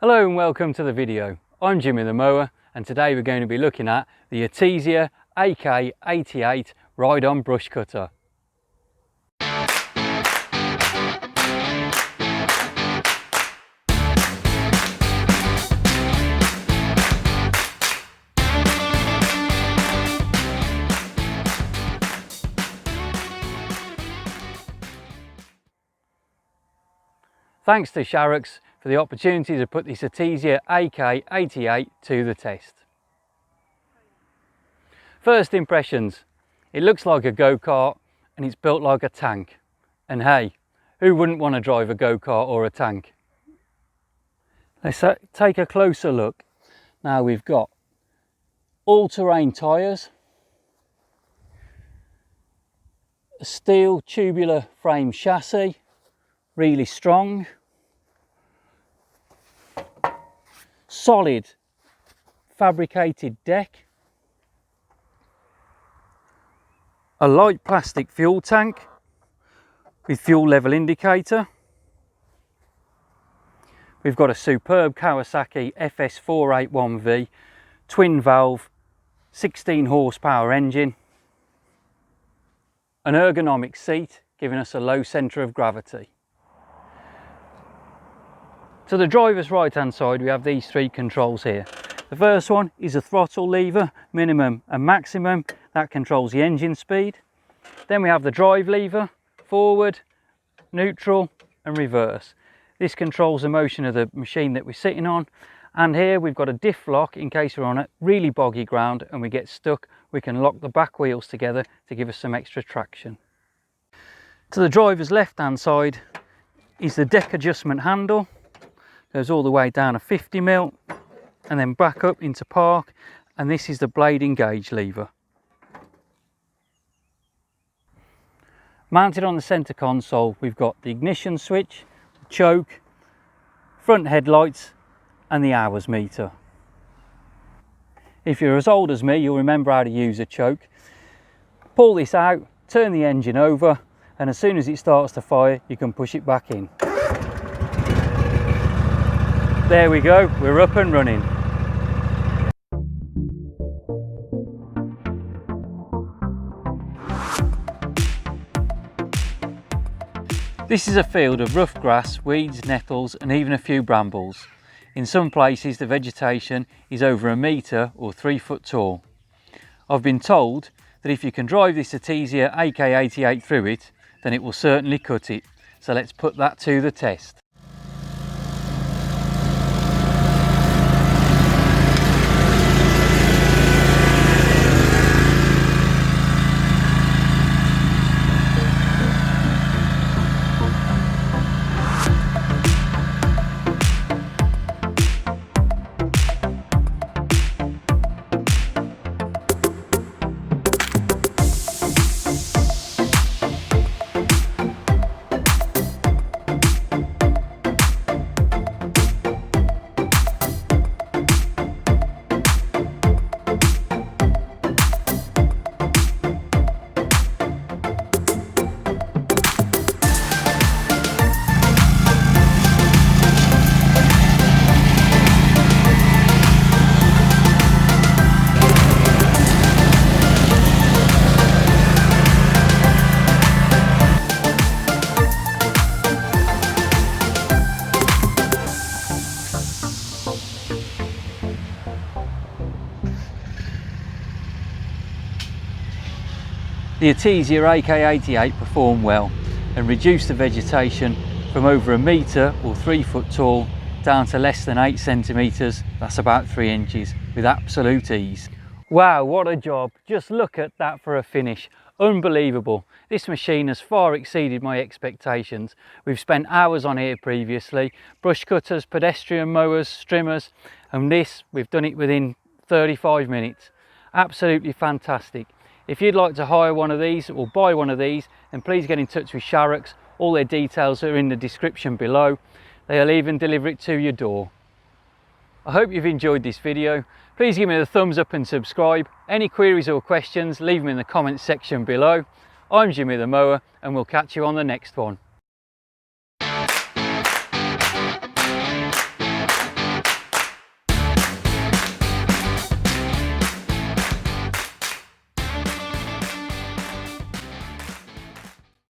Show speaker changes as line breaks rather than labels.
Hello and welcome to the video. I'm Jimmy the Mower and today we're going to be looking at the Etesia AK88 ride-on brush cutter. Thanks to Sharrock's for the opportunity to put this Etesia AK88 to the test. First impressions, it looks like a go-kart and it's built like a tank. And hey, who wouldn't want to drive a go-kart or a tank? Let's take a closer look. Now we've got all-terrain tyres, a steel tubular frame chassis, really strong, solid fabricated deck, a light plastic fuel tank with fuel level indicator. We've got a superb Kawasaki FS481V twin valve 16 horsepower engine, an ergonomic seat giving us a low centre of gravity. To the driver's right hand side we have these three controls here. The first one is a throttle lever, minimum and maximum, that controls the engine speed. Then we have the drive lever, forward, neutral and reverse. This controls the motion of the machine that we're sitting on. And here we've got a diff lock in case we're on a really boggy ground and we get stuck, we can lock the back wheels together to give us some extra traction. To the driver's left hand side is the deck adjustment handle. Goes all the way down a 50mm and then back up into park, and this is the blade engage lever. Mounted on the centre console we've got the ignition switch, choke, front headlights and the hours meter. If you're as old as me you'll remember how to use a choke. Pull this out, turn the engine over, and as soon as it starts to fire you can push it back in. There we go, we're up and running. This is a field of rough grass, weeds, nettles and even a few brambles. In some places the vegetation is over a metre or 3 foot tall. I've been told that if you can drive this Etesia AK88 through it, then it will certainly cut it. So let's put that to the test. The Etesia AK88 performed well and reduced the vegetation from over a metre or 3 foot tall down to less than 8 centimetres, that's about 3 inches, with absolute ease. Wow, what a job. Just look at that for a finish. Unbelievable. This machine has far exceeded my expectations. We've spent hours on here previously, brush cutters, pedestrian mowers, strimmers, and this, we've done it within 35 minutes. Absolutely fantastic. If you'd like to hire one of these or buy one of these, then please get in touch with Sharrock's. All their details are in the description below. They'll even deliver it to your door. I hope you've enjoyed this video. Please give me a thumbs up and subscribe. Any queries or questions, leave them in the comments section below. I'm Jimmy the Mower and we'll catch you on the next one.